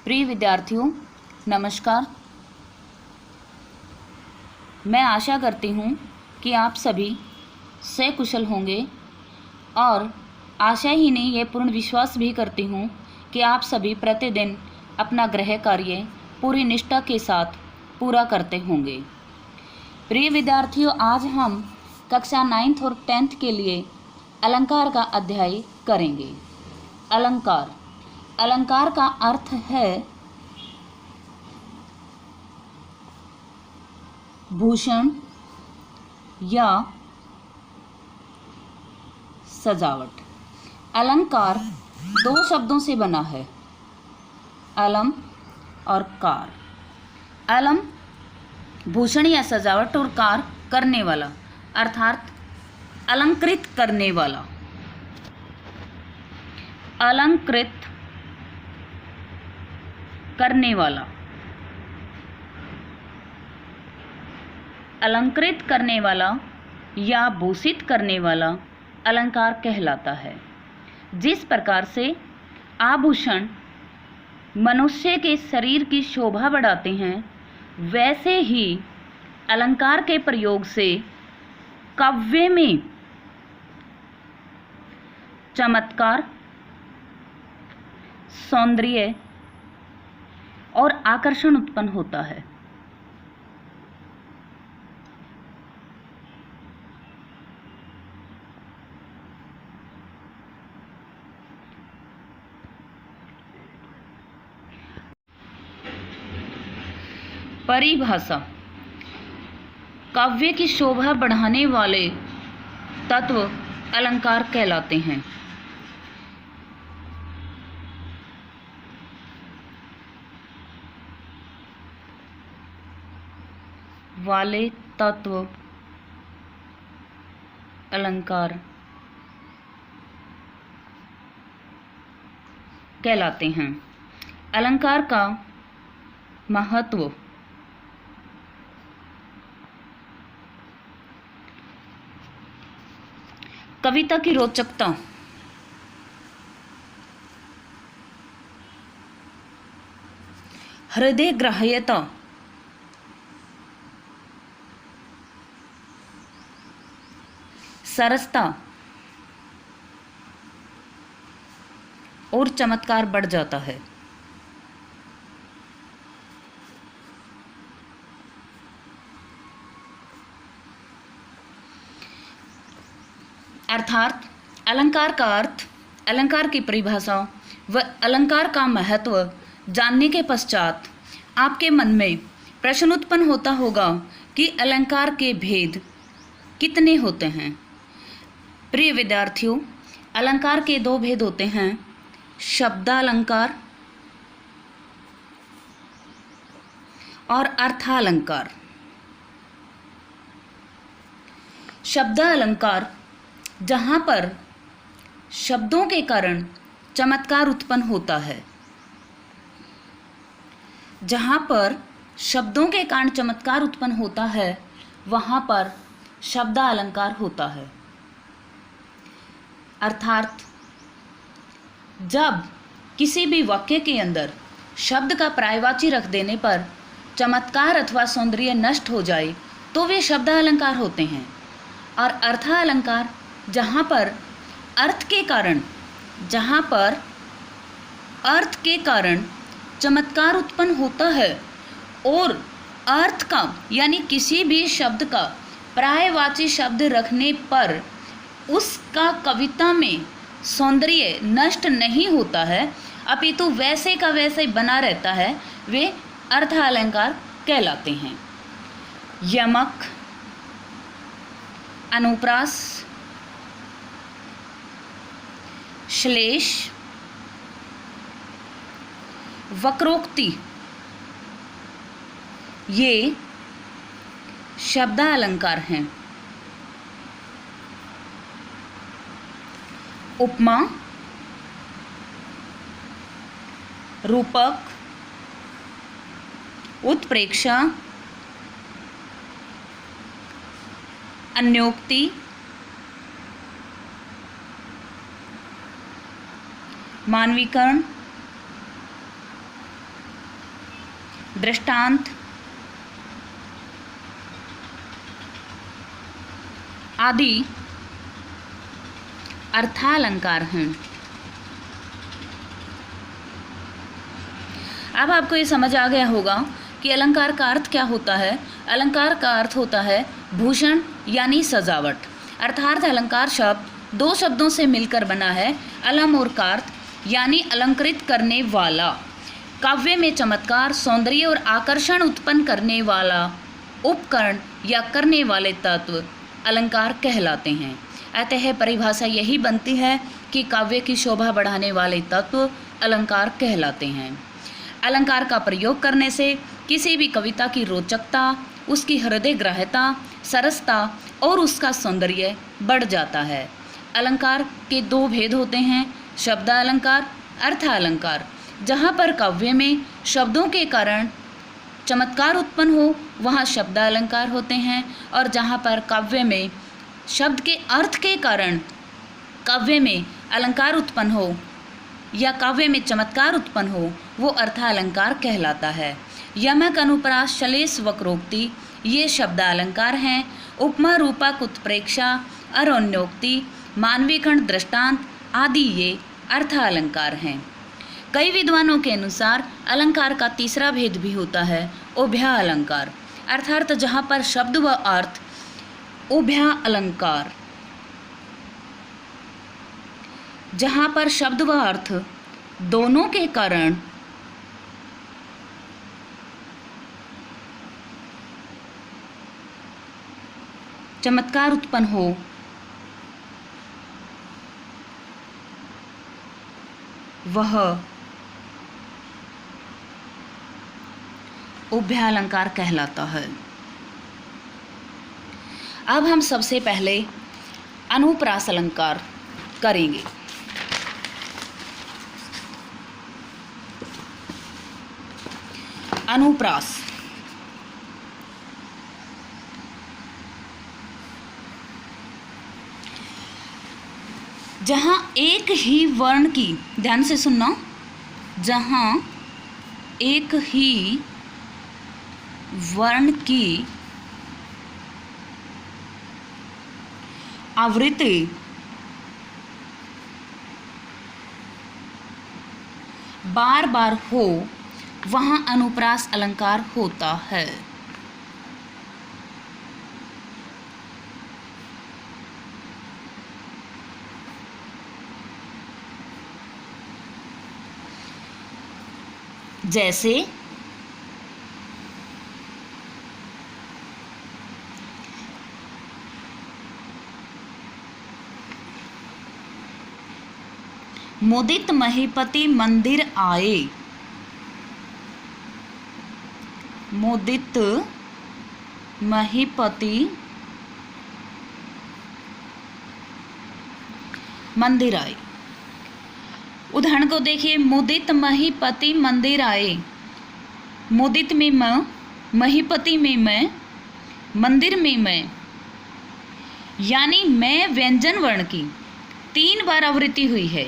प्रिय विद्यार्थियों, नमस्कार। मैं आशा करती हूँ कि आप सभी सकुशल होंगे और आशा ही नहीं, ये पूर्ण विश्वास भी करती हूँ कि आप सभी प्रतिदिन अपना गृह कार्य पूरी निष्ठा के साथ पूरा करते होंगे। प्रिय विद्यार्थियों, आज हम कक्षा 9th और 10th के लिए अलंकार का अध्याय करेंगे। अलंकार का अर्थ है भूषण या सजावट। अलंकार दो शब्दों से बना है, अलम और कार। अलम भूषण या सजावट और कार करने वाला, अर्थात अलंकृत करने वाला। अलंकृत करने वाला, अलंकृत करने वाला या भूषित करने वाला अलंकार कहलाता है। जिस प्रकार से आभूषण मनुष्य के शरीर की शोभा बढ़ाते हैं, वैसे ही अलंकार के प्रयोग से काव्य में चमत्कार, सौंदर्य और आकर्षण उत्पन्न होता है। परिभाषा: काव्य की शोभा बढ़ाने वाले तत्व अलंकार कहलाते हैं। वाले तत्व अलंकार कहलाते हैं। अलंकार का महत्व: कविता की रोचकता, हृदय ग्राह्यता, सरसता और चमत्कार बढ़ जाता है। अर्थात अलंकार का अर्थ, अलंकार की परिभाषा व अलंकार का महत्व जानने के पश्चात आपके मन में प्रश्न उत्पन्न होता होगा कि अलंकार के भेद कितने होते हैं। प्रिय विद्यार्थियों, अलंकार के दो भेद होते हैं, शब्दालंकार और अर्थालंकार। शब्दालंकार जहाँ पर शब्दों के कारण चमत्कार उत्पन्न होता है, जहाँ पर शब्दों के कारण चमत्कार उत्पन्न होता है, वहाँ पर शब्दालंकार होता है। अर्थात जब किसी भी वाक्य के अंदर शब्द का पर्यायवाची रख देने पर चमत्कार अथवा सौंदर्य नष्ट हो जाए तो वे शब्दालंकार होते हैं। और अर्थालंकार जहाँ पर अर्थ के कारण चमत्कार उत्पन्न होता है और अर्थ का यानी किसी भी शब्द का पर्यायवाची शब्द रखने पर उसका कविता में सौंदर्य नष्ट नहीं होता है, अपितु वैसे का वैसे ही बना रहता है, वे अर्थालंकार कहलाते हैं। यमक, अनुप्रास, श्लेष, वक्रोक्ति, ये शब्दालंकार हैं। उपमा, रूपक, उत्प्रेक्षा, अन्योक्ति, मानवीकरण, दृष्टांत आदि अर्थालंकार हैं। अब आपको ये समझ आ गया होगा कि अलंकार का अर्थ क्या होता है। अलंकार का अर्थ होता है भूषण यानी सजावट। अर्थार्थ अलंकार शब्द दो शब्दों से मिलकर बना है, अलम और कार्त यानी अलंकृत करने वाला। काव्य में चमत्कार, सौंदर्य और आकर्षण उत्पन्न करने वाला उपकरण या करने वाले तत्व अलंकार कहलाते हैं। अतः परिभाषा यही बनती है कि काव्य की शोभा बढ़ाने वाले तत्व अलंकार कहलाते हैं। अलंकार का प्रयोग करने से किसी भी कविता की रोचकता, उसकी हृदय ग्राह्यता, सरसता और उसका सौंदर्य बढ़ जाता है। अलंकार के दो भेद होते हैं, शब्दालंकार, अर्थालंकार। जहाँ पर काव्य में शब्दों के कारण चमत्कार उत्पन्न हो वहाँ शब्दालंकार होते हैं, और जहाँ पर काव्य में शब्द के अर्थ के कारण काव्य में अलंकार उत्पन्न हो या काव्य में चमत्कार उत्पन्न हो वो अर्थालंकार कहलाता है। यमक, अनुप्रास, श्लेष, वक्रोक्ति ये शब्दालंकार हैं। उपमा, रूपक, उत्प्रेक्षा, अरण्योक्ति, मानवीकरण, दृष्टांत आदि ये अर्थालंकार हैं। कई विद्वानों के अनुसार अलंकार का तीसरा भेद भी होता है, उभया अलंकार, अर्थात जहाँ पर शब्द व अर्थ उभया अलंकार, जहाँ पर शब्द व अर्थ दोनों के कारण चमत्कार उत्पन्न हो वह उभयालंकार कहलाता है। अब हम सबसे पहले अनुप्रास अलंकार करेंगे। अनुप्रास जहाँ एक ही वर्ण की, ध्यान से सुनना, जहाँ एक ही वर्ण की आवृत्ति बार बार हो वहाँ अनुप्रास अलंकार होता है। जैसे मुदित महीपति मंदिर आए, मुदित महीपति मंदिर आए। उदाहरण को देखिए, मुदित महीपति मंदिर आए। मुदित में म, महीपति में मैं, मंदिर में मैं, यानी मैं व्यंजन वर्ण की 3 बार आवृत्ति हुई है,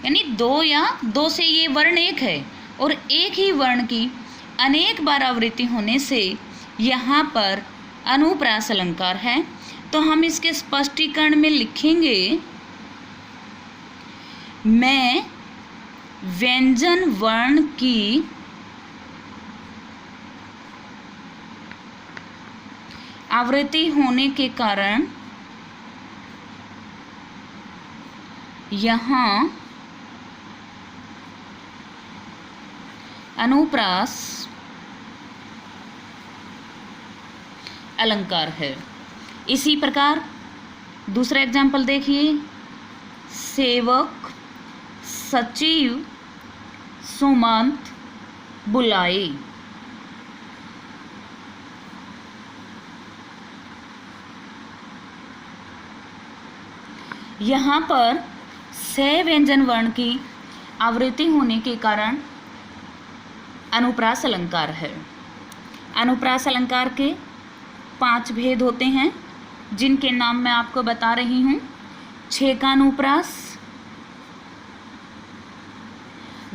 यानी 2 या 2 से ये वर्ण एक है, और एक ही वर्ण की अनेक बार आवृत्ति होने से यहाँ पर अनुप्रास अलंकार है। तो हम इसके स्पष्टीकरण में लिखेंगे, मैं व्यंजन वर्ण की आवृत्ति होने के कारण यहाँ अनुप्रास अलंकार है। इसी प्रकार दूसरा एग्जाम्पल देखिए, सेवक सचिव सुमंत बुलाए। यहाँ पर से व्यंजन वर्ण की आवृत्ति होने के कारण अनुप्रास अलंकार है। अनुप्रास अलंकार के 5 भेद होते हैं, जिनके नाम मैं आपको बता रही हूँ। छेकानुप्रास,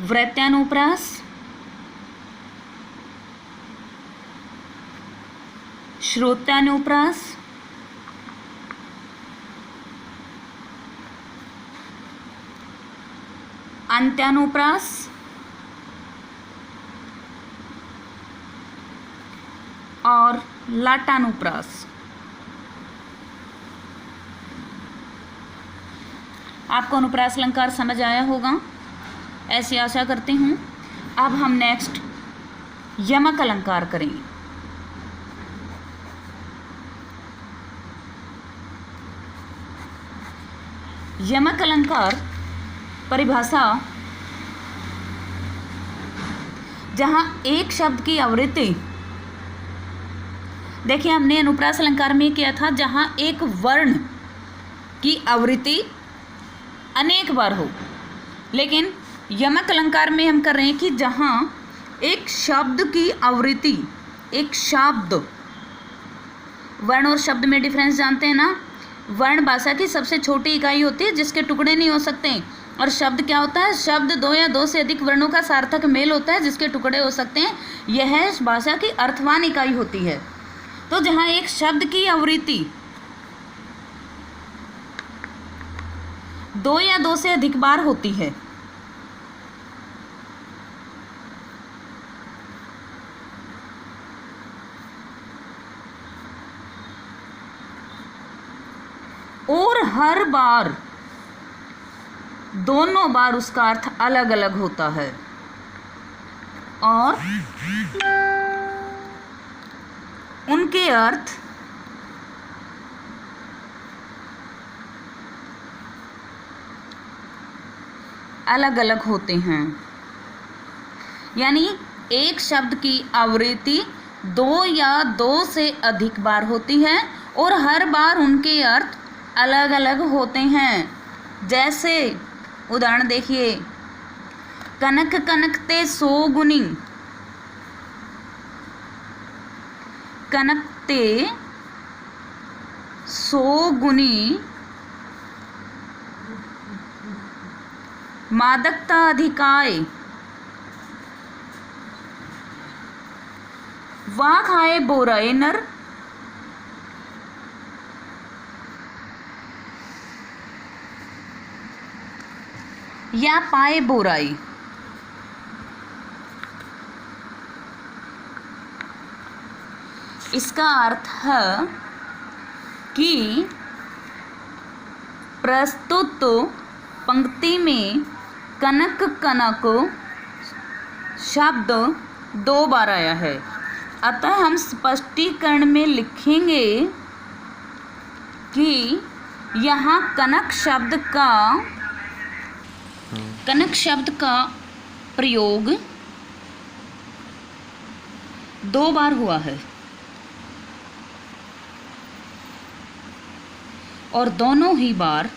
वृत्यानुप्रास, श्रोतानुप्रास, अंत्यानुप्रास, और लाटानुप्रास। आपको अनुप्रास अलंकार समझ आया होगा, ऐसी आशा करती हूँ। अब हम नेक्स्ट यमक अलंकार करेंगे। यमक अलंकार परिभाषा, जहां एक शब्द की आवृत्ति, देखिए हमने अनुप्रास अलंकार में किया था जहां एक वर्ण की आवृत्ति अनेक बार हो, लेकिन यमक अलंकार में हम कर रहे हैं कि जहां एक शब्द की आवृत्ति, एक शब्द, वर्ण और शब्द में डिफरेंस जानते हैं ना। वर्ण भाषा की सबसे छोटी इकाई होती है जिसके टुकड़े नहीं हो सकते, और शब्द क्या होता है? शब्द दो या दो से अधिक वर्णों का सार्थक मेल होता है जिसके टुकड़े हो सकते हैं। यह भाषा की अर्थवान इकाई होती है। तो जहां एक शब्द की आवृत्ति दो या दो से अधिक बार होती है, और हर बार दोनों बार उसका अर्थ अलग अलग होता है, और उनके अर्थ अलग अलग होते हैं। यानी एक शब्द की आवृत्ति दो या दो से अधिक बार होती है और हर बार उनके अर्थ अलग अलग होते हैं। जैसे उदाहरण देखिए, कनक कनकते सो गुनी, कनकते सो गुनी मादकता अधिकाय, वाह खाए बोराए नर, या पाए बोराई। इसका अर्थ है कि प्रस्तुत पंक्ति में कनक कनक शब्द दो बार आया है, अतः हम स्पष्टीकरण में लिखेंगे कि यहाँ कनक शब्द का प्रयोग दो बार हुआ है और दोनों ही बार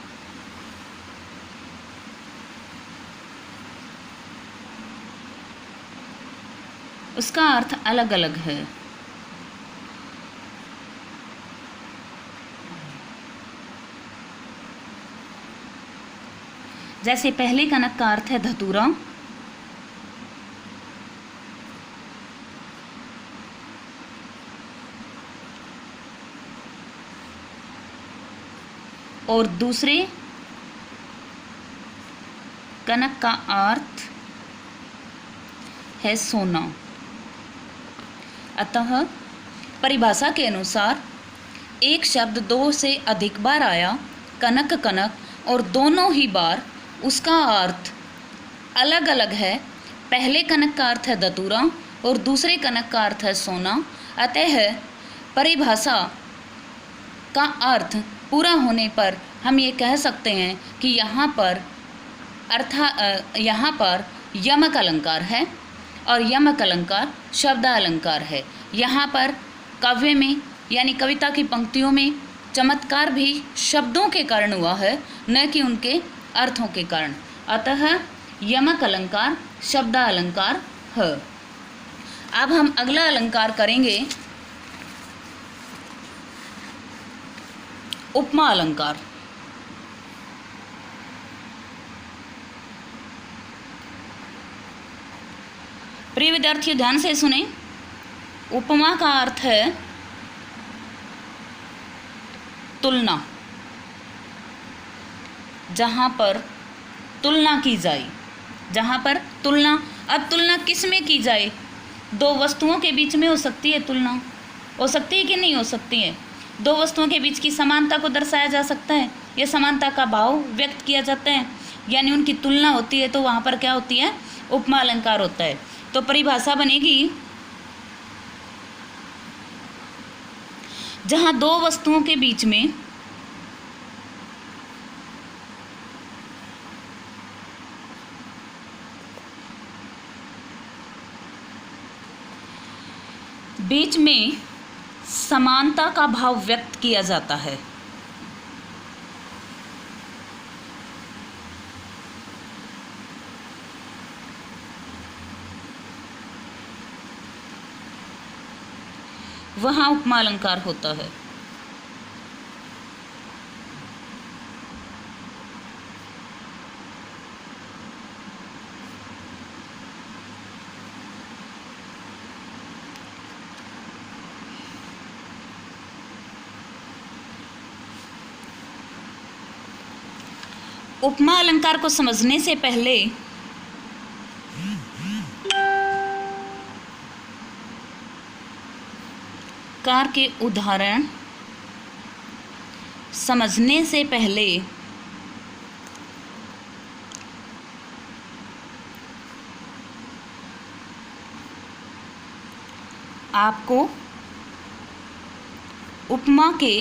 उसका अर्थ अलग अलग है। जैसे पहले कनक का अर्थ है धतूरा, और दूसरे कनक का अर्थ है सोना। अतः परिभाषा के अनुसार एक शब्द दो से अधिक बार आया, कनक कनक, और दोनों ही बार उसका अर्थ अलग अलग है। पहले कनक का अर्थ है धतूरा और दूसरे कनक का अर्थ है सोना। अतः परिभाषा का अर्थ पूरा होने पर हम ये कह सकते हैं कि यहाँ पर यमक अलंकार है और यमक अलंकार शब्दालंकार है। यहाँ पर काव्य में यानी कविता की पंक्तियों में चमत्कार भी शब्दों के कारण हुआ है, न कि उनके अर्थों के कारण। अतः यमक अलंकार शब्दालंकार है। अब हम अगला अलंकार करेंगे उपमा अलंकार। प्रिय विद्यार्थियों, ध्यान से सुने। उपमा का अर्थ है तुलना, जहाँ पर तुलना की जाए, जहाँ पर तुलना, अब तुलना किस में की जाए? दो वस्तुओं के बीच में हो सकती है तुलना, हो सकती है कि नहीं हो सकती है? दो वस्तुओं के बीच की समानता को दर्शाया जा सकता है, या समानता का भाव व्यक्त किया जाता है, यानी उनकी तुलना होती है, तो वहाँ पर क्या होती है? उपमा अलंकार होता है। तो परिभाषा बनेगी, जहाँ दो वस्तुओं के बीच में समानता का भाव व्यक्त किया जाता है। वहाँ उपमा अलंकार होता है। उपमा अलंकार को समझने से पहले कार के उदाहरण समझने से पहले आपको उपमा के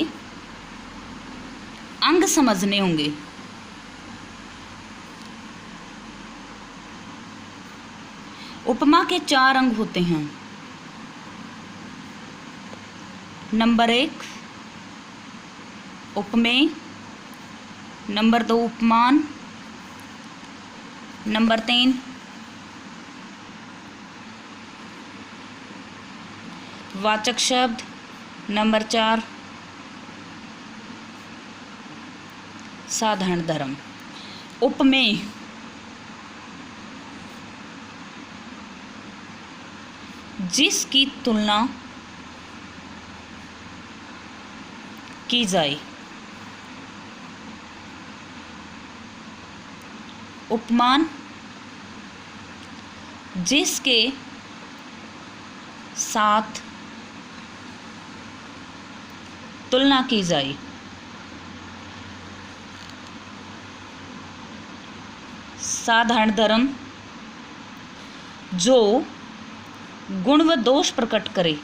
अंग समझने होंगे। उपमा के 4 अंग होते हैं। नंबर 1 उपमेय, नंबर 2 उपमान, नंबर 3 वाचक शब्द, नंबर 4 साधारण धर्म। उपमेय जिसकी तुलना की जाए। उपमान जिसके साथ तुलना की जाए। साधारण धर्म जो गुण व दोष प्रकट करे,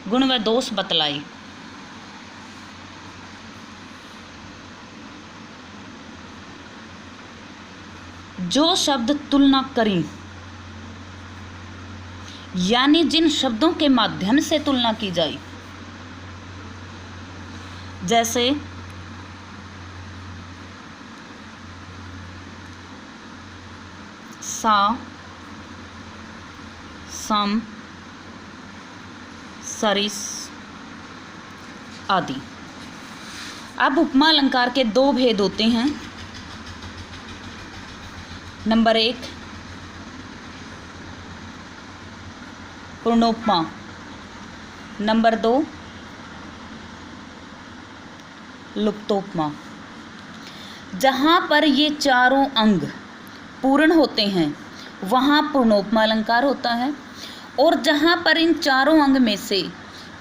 गुण व दोष बतलाए। जो शब्द तुलना करें, यानी जिन शब्दों के माध्यम से तुलना की जाए, जैसे सा, सम, सरिस आदि। अब उपमा अलंकार के 2 भेद होते हैं। नंबर 1 पूर्णोपमा, नंबर 2 लुप्तोपमा। जहाँ पर ये चारों अंग पूर्ण होते हैं वहाँ पूर्णोपमा अलंकार होता है, और जहाँ पर इन चारों अंग में से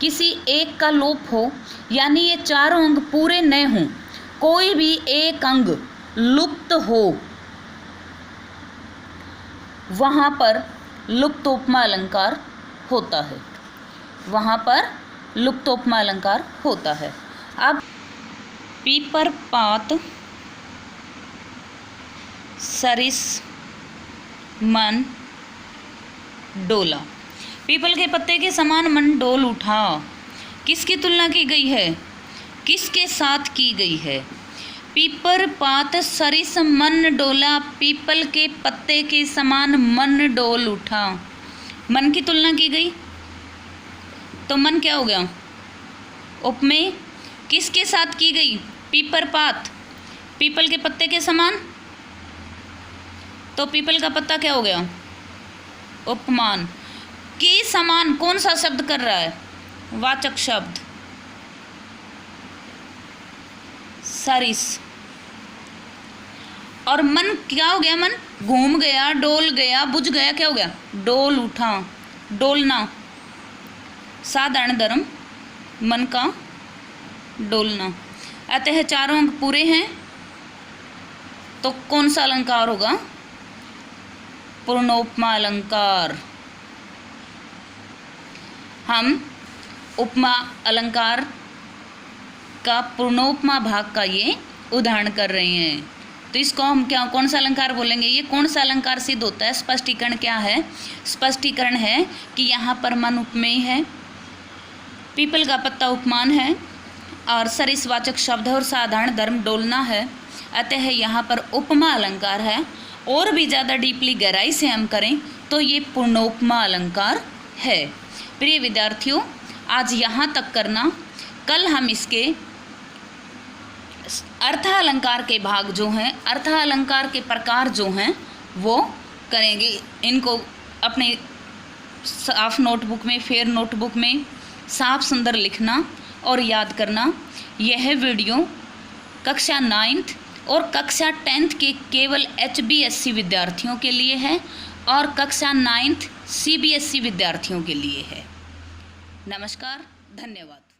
किसी एक का लोप हो, यानी ये चारों अंग पूरे न हों, कोई भी एक अंग लुप्त हो, वहाँ पर लुप्तोपमा अलंकार होता है। वहाँ पर लुप्तोपमा अलंकार होता है। अब पीपर, पात, सरिस, मन डोला। पीपल के पत्ते के समान मन डोल उठा। किसकी तुलना की गई है? किसके साथ की गई है? पीपर, पात, सरिस, मन डोला। पीपल के पत्ते के समान मन डोल उठा। मन की तुलना की गई तो मन क्या हो गया? उपमेय। किसके साथ की गई? पीपर, पात, पीपल के पत्ते के समान, तो पीपल का पत्ता क्या हो गया? उपमान। के समान कौन सा शब्द कर रहा है? वाचक शब्द। सरिस। और मन क्या हो गया? मन घूम गया, डोल गया, बुझ गया, क्या हो गया? डोल उठा, डोलना। साधारण धर्म मन का डोलना। अतः चारों अंक पूरे हैं, तो कौन सा अलंकार होगा? पूर्णोपमा अलंकार। हम उपमा अलंकार का पूर्णोपमा भाग का ये उदाहरण कर रहे हैं। तो इसको हम क्या, कौन सा अलंकार बोलेंगे? ये कौन सा अलंकार सिद्ध होता है? स्पष्टीकरण क्या है? स्पष्टीकरण है कि यहाँ पर मन उपमेय है, पीपल का पत्ता उपमान है, और सरिसवाचक शब्द और साधारण धर्म डोलना है। अतः यहाँ पर उपमा अलंकार है। और भी ज़्यादा डीपली गहराई से हम करें तो ये पूर्णोपमा अलंकार है। प्रिय विद्यार्थियों, आज यहाँ तक करना। कल हम इसके अर्थ अलंकार के भाग जो हैं, अर्थ अलंकार के प्रकार जो हैं वो करेंगे। इनको अपने साफ नोटबुक में, फेयर नोटबुक में साफ सुंदर लिखना और याद करना। यह वीडियो कक्षा 9th और कक्षा 10th के केवल HBSC विद्यार्थियों के लिए है और कक्षा 9th CBSE विद्यार्थियों के लिए है। नमस्कार, धन्यवाद।